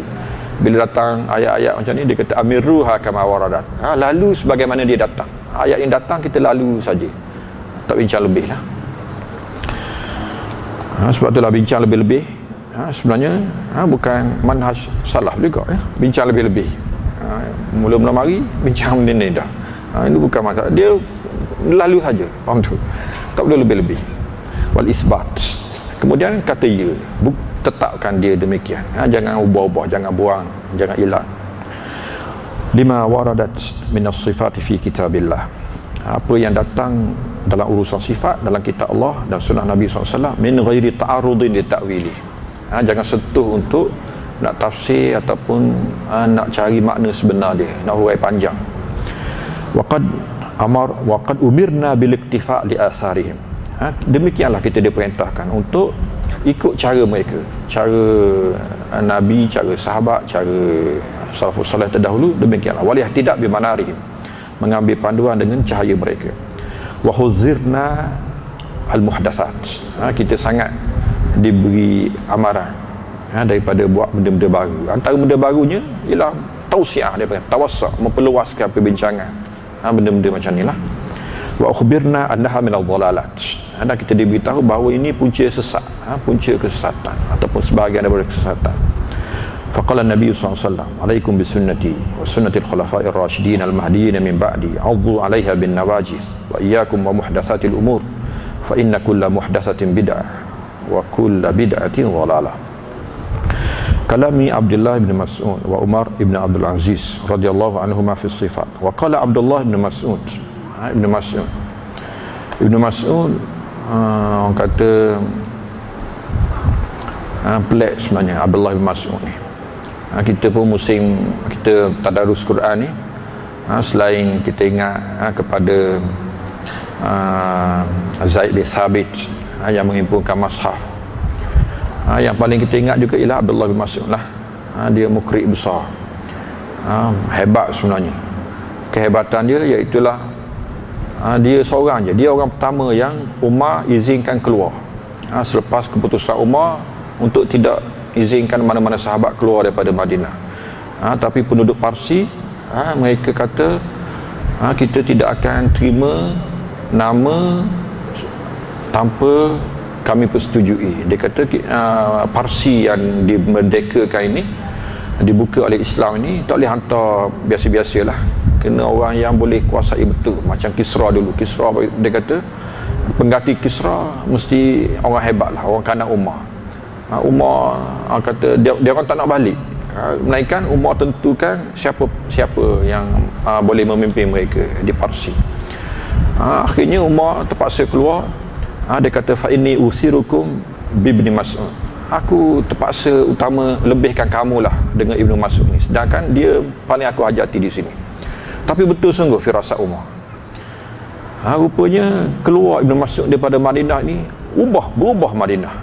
Bila datang ayat-ayat macam ni, dia kata amiruha kama waradat. Lalu sebagaimana dia datang. Ayat yang datang kita lalu saja, tak bincang lebih lah. Sebab itulah bincang lebih-lebih sebenarnya bukan manhaj salaf juga ya. Bincang lebih-lebih, mula-mula mari bincang benda ni dah. Ini bukan masalah, dia lalu saja, faham tu, tak perlu lebih-lebih. Wal isbat, kemudian kata ya, tetapkan dia demikian. Jangan ubah-ubah, jangan buang, jangan hilang. Lima waradat minas sifati fi kitabillah, apa yang datang dalam urusan sifat dalam kitab Allah dan sunnah Nabi SAW, min ghairi ta'arudin li ta'wili. Jangan sentuh untuk nak tafsir ataupun nak cari makna sebenar dia, nak hurai panjang. Waqad umirna bil iktifa li asarihim. Demikianlah kita diperintahkan untuk ikut cara mereka, cara Nabi, cara sahabat, cara salafus salih terdahulu. Demikianlah walih tidak bi manarihim, mengambil panduan dengan cahaya mereka. Wa huzirna al muhdatsat, kita sangat diberi amaran daripada buat benda-benda baru. Antara benda barunya ialah tausiah, dia panggil tawassu', memperluaskan perbincangan benda-benda macam ni lah. Wa ukhbirna annaha min adh-dhalalat, dan kita diberitahu bahawa ini punca sesat, punca kesesatan ataupun sebahagian daripada kesesatan. Faqala Nabi SAW, alaikum bisunnati wa sunnati al-khulafa'ir rasyidin al-mahdiyyin min ba'di, 'addu 'alaiha bin nawajiz wa iyyakum wa muhdatsatil umur fa inna kulla muhdatsatin bid'ah wa kulla bid'atin dhalalah. Kalami Abdullah bin Mas'ud wa Umar ibn Abdul Aziz radhiyallahu anhuma fi sifat. Wa qala Abdullah bin Mas'ud, Ibn Mas'ud orang kata pelik sebenarnya Abdullah bin Mas'ud ni. Kita pun musim kita tadarus Quran ni, selain kita ingat kepada Zaid bin Thabit yang menghimpunkan mushaf, yang paling kita ingat juga ialah Abdullah bin Mas'ud lah. Dia mukri besar, hebat sebenarnya. Kehebatan dia iaitulah dia seorang je, dia orang pertama yang Umar izinkan keluar selepas keputusan Umar untuk tidak izinkan mana-mana sahabat keluar daripada Madinah. Tapi penduduk Parsi, mereka kata kita tidak akan terima nama tanpa kami persetujui. Dia kata Parsi yang dimerdekakan ini, dibuka oleh Islam ini, tak boleh hantar biasa-biasalah, kena orang yang boleh kuasai betul, macam Kisra dulu. Kisra, dia kata pengganti Kisra mesti orang hebat lah, orang kanan Umar. Umar kata dia orang tak nak balik, melainkan Umar tentukan siapa yang boleh memimpin mereka di Parsi. Akhirnya Umar terpaksa keluar. Dia kata fa inni usirukum bi Ibn Mas'ud, aku terpaksa utama lebihkan kamulah dengan Ibnu Mas'ud ni, sedangkan dia paling aku hajati di sini. Tapi betul sungguh firasat Umar. Rupanya keluar Ibnu Mas'ud daripada Madinah ni, berubah Madinah.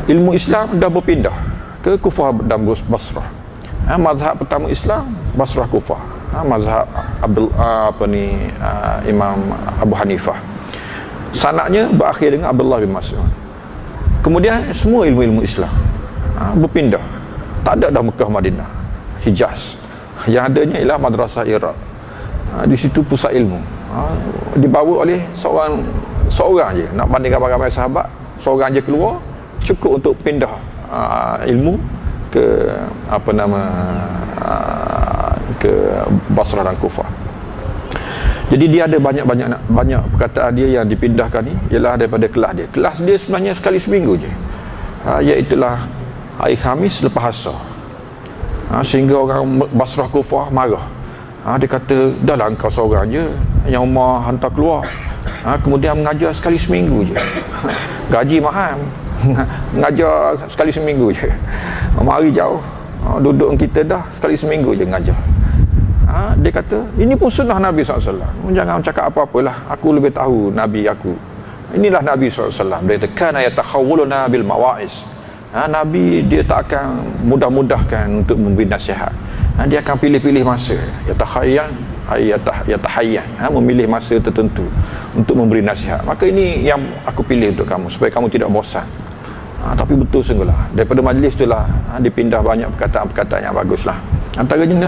Ilmu Islam dah berpindah ke Kufah dan Basrah. Mazhab pertama Islam Basrah Kufah. Mazhab Imam Abu Hanifah. Sanaknya berakhir dengan Abdullah bin Mas'ud. Kemudian semua ilmu-ilmu Islam berpindah. Tak ada dah Mekah, Madinah, Hijaz. Yang adanya ialah madrasah Iraq. Di situ pusat ilmu. Dibawa oleh seorang je. Nak banding ramai-ramai sahabat, seorang je keluar cukup untuk pindah ilmu ke ke Basrah dan Kufah. Jadi dia ada banyak perkataan dia yang dipindahkan ni ialah daripada kelas dia. Kelas dia sebenarnya sekali seminggu je, iaitulah hari Khamis lepas asar. Sehingga orang Basrah Kufah marah. Dia kata, dah lah engkau seorang je yang Umar hantar keluar, kemudian mengajar sekali seminggu je. Gaji mahal, mengajar sekali seminggu je. Mari jauh, duduk kita dah sekali seminggu je mengajar. Dia kata, ini pun sunnah Nabi SAW. Jangan cakap apa-apalah, aku lebih tahu Nabi aku. Inilah Nabi SAW. Dia kata, kana yatakhawwaluna bil mawa'iz. Nabi dia tak akan mudah-mudahkan untuk memberi nasihat. Dia akan pilih-pilih masa. Yatahayyan, memilih masa tertentu untuk memberi nasihat. Maka ini yang aku pilih untuk kamu, supaya kamu tidak bosan. Tapi betul sungguhlah daripada majlis itulah dipindah banyak perkataan-perkataan yang baguslah. Antaranya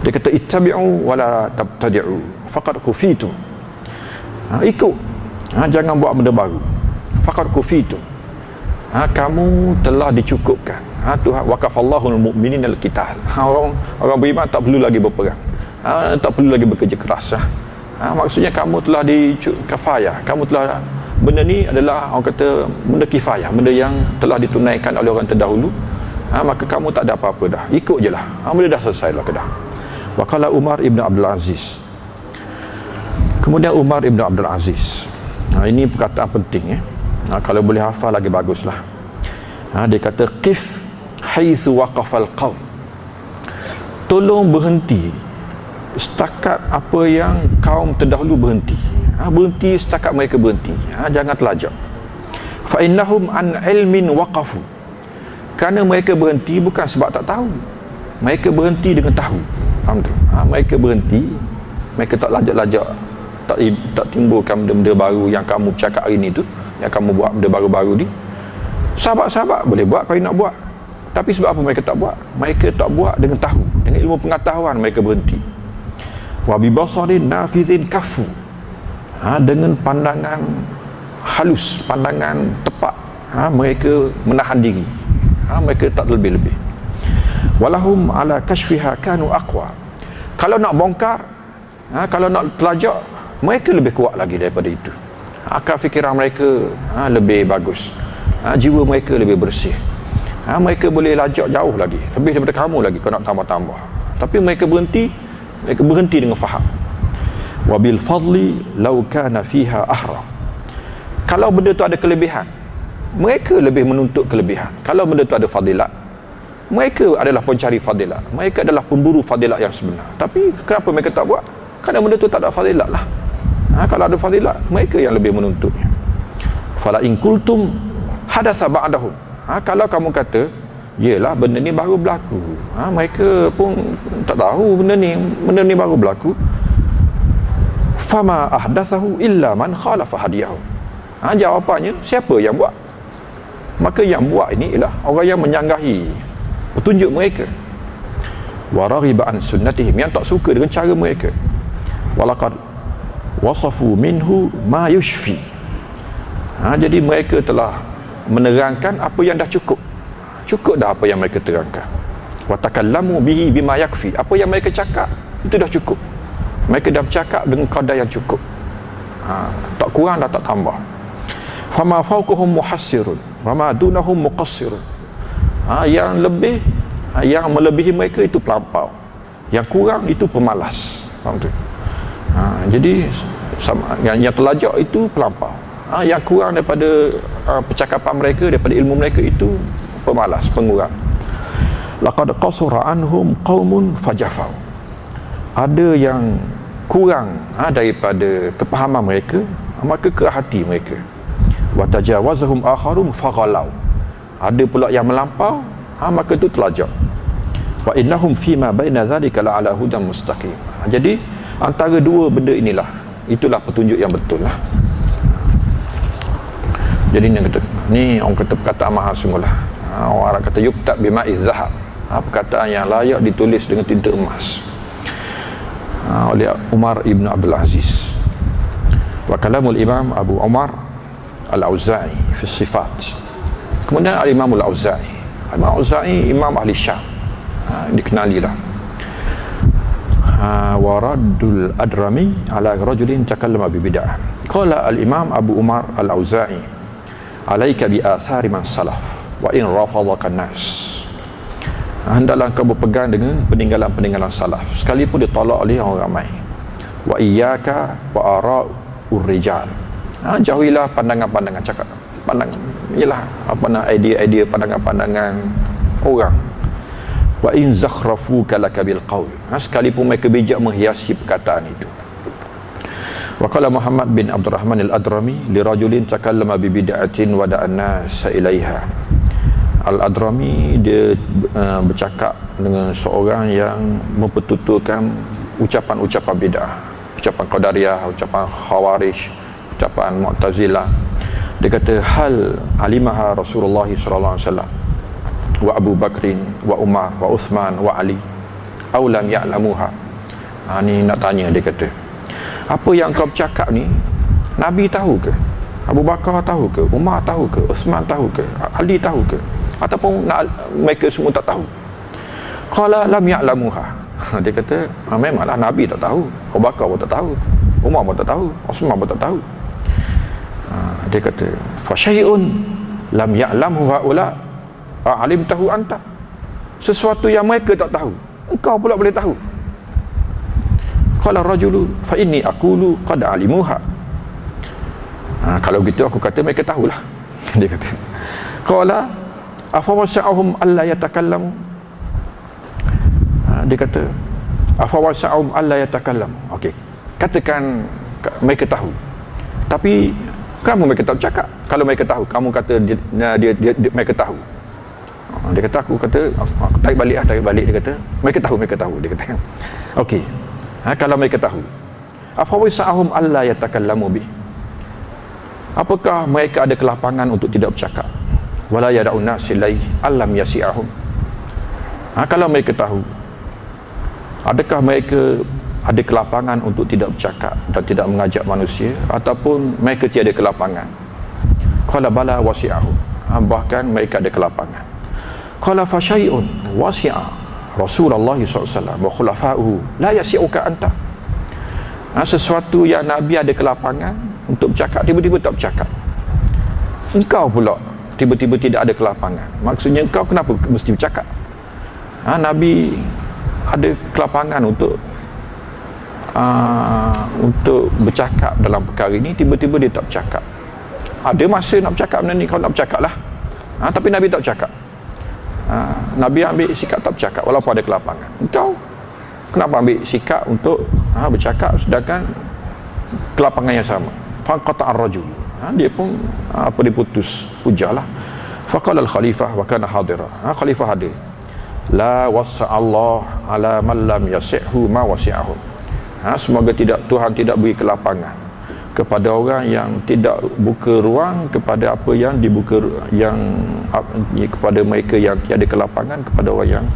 dia kata ittabi'u wala tabtadi'u faqad kufitum. Ikut, jangan buat benda baru. Faqad kufitum, kamu telah dicukupkan. Tuhan waqafallahu al-mu'minin al-qital. Orang beriman tak perlu lagi berperang, tak perlu lagi bekerja keras. Maksudnya kamu telah dikafayah, kamu telah, benda ni adalah orang kata benda kifayah, benda yang telah ditunaikan oleh orang terdahulu. Maka kamu tak ada apa-apa dah, ikut je lah, benda dah selesai lah kedah. Waqala Umar ibn Abdul Aziz. Kemudian Umar ibn Abdul Aziz, ini perkataan penting kalau boleh hafal lagi baguslah. Dia kata qif haitsu waqafal qaum, tolong berhenti setakat apa yang kaum terdahulu berhenti. Berhenti setakat mereka berhenti, jangan terlajak. Fa innahum an ilmin waqafu, kerana mereka berhenti bukan sebab tak tahu, mereka berhenti dengan tahu. Faham tu? Mereka berhenti, mereka tak lajak-lajak, tak timbulkan benda-benda baru yang kamu cakap hari ni tu, yang kamu buat benda baru-baru ni. Sahabat-sahabat boleh buat kalau nak buat, tapi sebab apa mereka tak buat? Mereka tak buat dengan tahu, dengan ilmu pengetahuan mereka berhenti. Wa bi basarin nafizin kafu, dengan pandangan halus, pandangan tepat, mereka menahan diri, mereka tak terlebih-lebih. Walahum ala kashfiha kanu aqwa, kalau nak bongkar, kalau nak telajak, mereka lebih kuat lagi daripada itu. Akal fikiran mereka lebih bagus, jiwa mereka lebih bersih, mereka boleh lajak jauh lagi, lebih daripada kamu lagi kalau nak tambah-tambah. Tapi mereka berhenti dengan faham. Wabil fadli law kana fiha ahra, kalau benda tu ada kelebihan, mereka lebih menuntut kelebihan. Kalau benda tu ada fadilat, mereka adalah pencari fadilat, mereka adalah pemburu fadilat yang sebenar. Tapi kenapa mereka tak buat? Kerana benda tu tak ada fadilat lah. Kalau ada fadilat, mereka yang lebih menuntutnya. Fala in kultum hadasa ba'dahum, kalau kamu kata yelah benda ni baru berlaku, mereka pun tak tahu benda ni baru berlaku. Fama ahdasahu illa man khalafa hadiyahu, jawapannya siapa yang buat? Maka yang buat ini ialah orang yang menyanggahi petunjuk mereka. Wa raghiba an sunnatihim, yang tak suka dengan cara mereka. Walaqad wasafu minhu ma yushfi, jadi mereka telah menerangkan apa yang dah cukup dah apa yang mereka terangkan. Wa takallamu bihi bima yakfi, apa yang mereka cakap itu dah cukup, mereka dah bercakap dengan kadar yang cukup, tak kurang dah tak tambah. Fama fawqahum muhassirun wa ma dunahum muqassirun, yang lebih, yang melebihi mereka itu pelampau, yang kurang itu pemalas. Faham tu? Jadi sama, yang terlajak itu pelampau, yang kurang daripada percakapan mereka, daripada ilmu mereka itu pemalas, pengurang. Laqad qasara anhum qaumun fajafau, ada yang kurang daripada kepahaman mereka, maka ke hati mereka. Wa tajawazahum akharun faghalau, ada pula yang melampau, maka itu telajak. Wa innahum fima baina zalika la ala hudan mustaqim, jadi antara dua benda inilah, itulah petunjuk yang betul lah. Jadi ni orang kata perkataan mahal sungguh lah. Orang Arab kata yuktab bima'iz zahab, perkataan yang layak ditulis dengan tinta emas, oleh Umar ibn Abdul Aziz. Wa kalamul Imam Abu Umar Al-Auza'i fi sifat. Kemudian Al-Imam Al-Auza'i, Imam Al-Auza'i imam ahli Syam, dikenali lah. Waradul adrami ala rajulin takallama bi bid'ah. Qala al-Imam Abu Umar Al-Auza'i, alaika bi athari man salaf wa in rafadaka nas, hendaklah kau berpegang dengan peninggalan-peninggalan salaf sekalipun ditolak oleh orang ramai. Wa iyyaka wa ara'ur rijal, jauhilah pandangan-pandangan cakap, ialah idea-idea, pandangan-pandangan orang. Wa in zakhrafuka laka bil qaul, sekalipun mereka bijak menghiasi perkataan itu. Wa qala Muhammad bin Abdurrahman al-Adrami li rajulin takallama bi bid'atin wa da'a an-nas ilaiha. Al-Adrami dia bercakap dengan seorang yang mempertuturkan ucapan-ucapan bid'ah, ucapan Qadariyah, ucapan Khawarij, ucapan Mu'tazilah, Dia kata hal alimaha Rasulullah sallallahu alaihi wasallam wa Abu Bakrin wa Umar wa Uthman wa Ali aw lam ya'lamuha. Ni nak tanya, dia kata apa yang kau bercakap ni Nabi tahu ke? Abu Bakar tahu ke? Umar tahu ke? Uthman tahu ke? Ali tahu ke? Ataupun mereka semua tak tahu? Qala lam ya'lamuha. Dia kata memanglah Nabi tak tahu, Abu Bakar pun tak tahu, Umar pun tak tahu, Uthman pun tak tahu. Dia kata fa syai'un lam ya'lamhu haula alimtahu anta. Sesuatu yang mereka tak tahu, engkau pula boleh tahu. Qala rajulu fa inni aqulu qad alimuha. Kalau gitu aku kata mereka tahulah. Dia kata qala afa wasa'ahum alla yatakallamu. Dia kata afa wasa'ahum alla yatakallamu. Okey, katakan mereka tahu, tapi kenapa mereka tak bercakap? Kalau mereka tahu, kamu kata dia mereka tahu. Dia kata aku tarik balik. Dia kata mereka tahu. Dia kata okey, kalau mereka tahu, afa wasa'ahum alla yatakallamu bi. Apakah mereka ada kelapangan untuk tidak bercakap? Wala yad'un nas ilai allam yasi'ahum. Kalau mereka tahu, adakah mereka ada kelapangan untuk tidak bercakap dan tidak mengajak manusia, ataupun mereka tiada kelapangan? Qala bala wasi'ahum. Bahkan mereka ada kelapangan. Qala fa syai'un wasi'a Rasulullah SAW wa khulafa'uhu la yasi'uka anta. Sesuatu yang Nabi ada kelapangan untuk bercakap, tiba-tiba tak bercakap. Engkau pula tiba-tiba tidak ada kelapangan. Maksudnya engkau kenapa mesti bercakap? Nabi ada kelapangan untuk bercakap dalam perkara ini, tiba-tiba dia tak bercakap. Ada masa nak bercakap benda ni, kau nak bercakap lah. Tapi Nabi tak bercakap. Nabi ambil sikap tak bercakap walaupun ada kelapangan. Engkau kenapa ambil sikap untuk bercakap sedangkan kelapangan yang sama? Faqata ar-rajul. Dia pun dia putus hujahlah. Faqala al-khalifah wa kana hadira. Khalifah hadir. La wasa Allah ala man lam yasi'hu ma wasi'ahu. Semoga Tuhan tidak beri kelapangan kepada orang yang tidak buka ruang kepada apa yang dibuka, kepada mereka yang tiada kelapangan kepada orang yang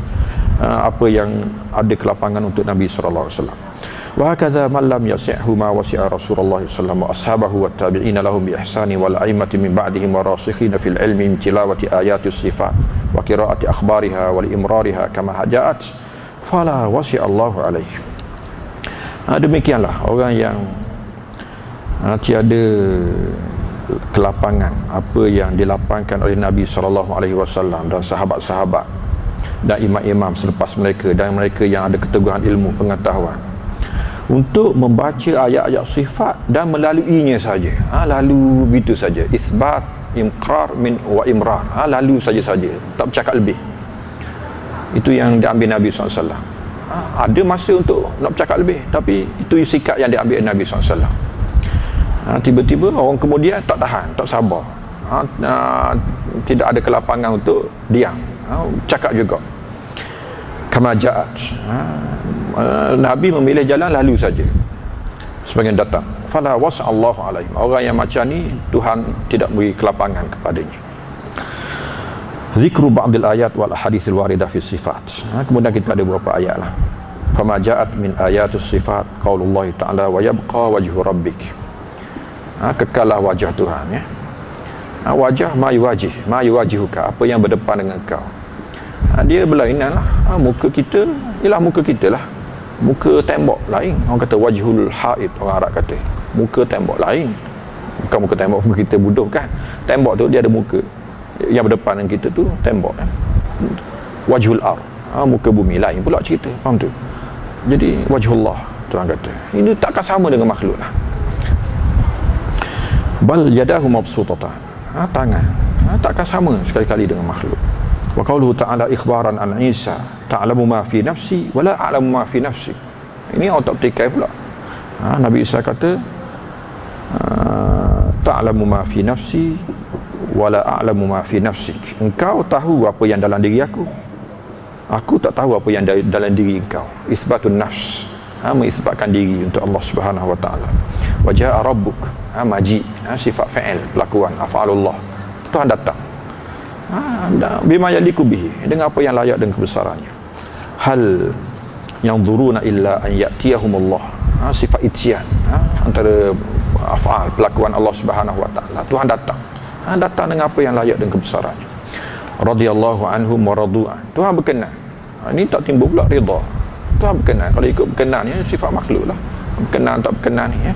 apa yang ada kelapangan untuk Nabi sallallahu alaihi wasallam. Wa hakadha man lam yasi'hu ma wasi'a Rasulullah sallallahu alaihi wasallam wa ashabahu wat tabi'ina lahum bi ihsani wal a'immati min ba'dihim wa rasikhina fil ilmi min tilawati ayati sifat wa qira'ati akhbariha wal imrariha kama ja'at fala wasi'a Allah alaihi. Demikianlah orang yang tiada kelapangan apa yang dilapangkan oleh Nabi sallallahu alaihi wasallam dan sahabat-sahabat dan imam-imam selepas mereka dan mereka yang ada keteguhan ilmu pengetahuan untuk membaca ayat-ayat sifat dan melaluinya saja. Lalu begitu saja, isbat, iqrar min wa imrar. Lalu saja-saja, tak bercakap lebih. Itu yang diambil Nabi SAW. Ada masa untuk nak bercakap lebih, tapi itu sikap yang diambil Nabi SAW. Tiba-tiba orang kemudian tak tahan, tak sabar, tidak ada kelapangan untuk diam, cakap juga. Kama ja'at. Nabi memilih jalan lalu saja. Sebagian datang. Fala was'allahu alaihim. Orang yang macam ni Tuhan tidak beri kelapangan kepadanya. Zikru ba'dil ayat wal hadithil waridah fi sifat. Kemudian kita ada beberapa ayat lah. Fama ja'at min ayatus sifat qaulullah ta'ala wa yabqa wajhu rabbik. Kekallah wajah Tuhan, ya. Wajah ma yuwajihuka, apa yang berdepan dengan kau. Dia berlainan lah. Muka kita ialah muka kita lah. Muka tembok lain. Orang kata wajhul haid, orang Arab kata. Muka tembok lain. Bukan muka tembok, muka kita bodoh kan. Tembok tu dia ada muka. Yang berdepan dengan kita tu tembok, kan. Wajhul ar, muka bumi lain pula cerita. Faham tu? Jadi wajhullah, Tuhan kata. Ini takkan sama dengan makhluk lah. Bal yadahu mabsutatan. Tangan. Takkan sama sekali-kali dengan makhluk. Wa qauluhu ta'ala ikhbaran an Isa ta'lamu ma fi nafsi wa la a'lamu ma fi nafsi. Ini orang tak petikai pula. Nabi Isa kata ta'lamu ma fi nafsi wa la a'lamu ma fi nafsik. Engkau tahu apa yang dalam diri aku tak tahu apa yang dalam diri engkau. Isbatun nafs. mengisbatkan diri untuk Allah Subhanahu wa taala. Wa jaa rabbuk, maji, sifat fa'il, pelakuan af'alullah. Tuhan datang. Bima yaliku bihi, dengan apa yang layak dengan kebesarannya. Hal yanzuruna illa an ya'tiyahumullah, sifat itian, antara af'al, pelakuan Allah Subhanahu wa taala. Tuhan datang. Datang dengan apa yang layak dengan kebesarannya. Radhiyallahu anhum wa radu'an. Tuhan berkenan. Ini tak timbul pula rida. Tuhan berkenan. Kalau ikut berkenan ni sifat makhluk lah. Berkenan tak berkenan ni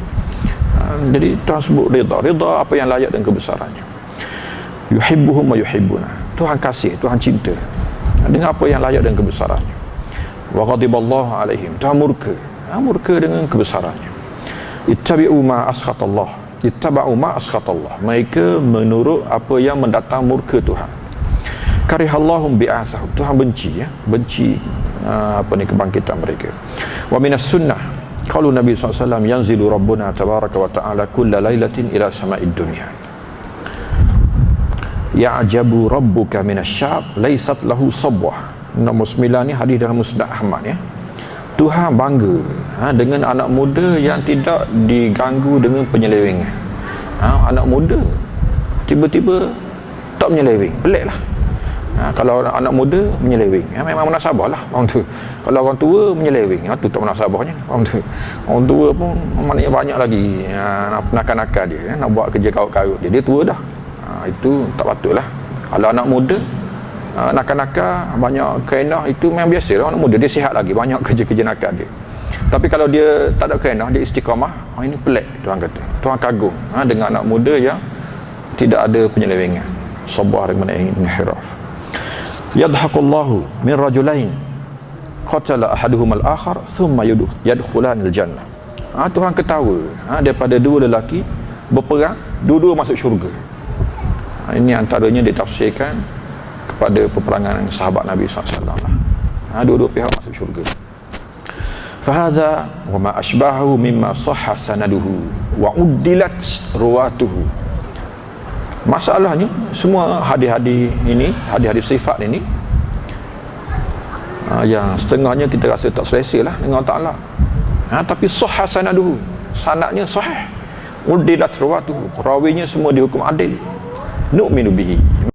jadi Tuhan sebut rida. Rida apa yang layak dengan kebesarannya. Yuhibbuhum wa yuhibbuna. Tuhan kasih, Tuhan cinta dengan apa yang layak dengan kebesarannya. Wa ghadiballahu alaihim. Tuhan murka. Murka dengan kebesarannya. Ittabi'u ma askhatallah. Ittaba'u ma askhatallah. Mereka menurut apa yang mendatang murka Tuhan. Karihallahum bi'asahum. Tuhan benci benci kebangkitan mereka. Wa minas sunnah qalu Nabi SAW yanzilu rabbuna tabaraka wa ta'ala kulla lailatin ila sama'id dunya ya'jabu rabbuka minas syab laysat lahu sabwah. Nombor 9 ni hadis dalam Musnad Ahmad Tuhan bangga dengan anak muda yang tidak diganggu dengan penyelewengan. Anak muda tiba-tiba tak menyeleweng, pelik lah. Kalau anak muda menyeleweng, memang munasabah lah orang tu. Kalau orang tua menyeleweng, tu tak munasabahnya orang tu. Orang tua pun maknanya banyak lagi nakal-nakal dia, nak buat kerja karut-karut dia tua dah. Itu tak patut lah. Kalau anak muda nakal-nakal, banyak kaedah, itu memang biasa lah. Anak muda dia sihat lagi, banyak kerja-kerja nakal dia. Tapi kalau dia tak ada kaedah, dia istiqamah, ini pelik Tuhan kata. Tuhan kagum dengan anak muda yang tidak ada penyelewengan, sabar dengan inhiraf. Yadhaqullahu min rajulain qatala ahaduhum al-akhar thumma yadkhulanil jannah. Tuhan ketawa daripada dua lelaki berperang, dua-dua masuk syurga. Ini antaranya ditafsirkan kepada peperangan sahabat Nabi SAW lah. Dua-dua pihak masuk syurga. Fahadha wa ma ashbahu mimma sahha sanaduhu wa uddilat ruwatuhu. Masalahnya semua hadis-hadis ini, hadis-hadis sifat ini yang setengahnya kita rasa tak selesa lah dengan Allah Ta'ala, tapi sahha sanaduhu, sanadnya sahih, uddilat ruwatuhu, perawinya semua dihukum adil. Nu'minu bihi,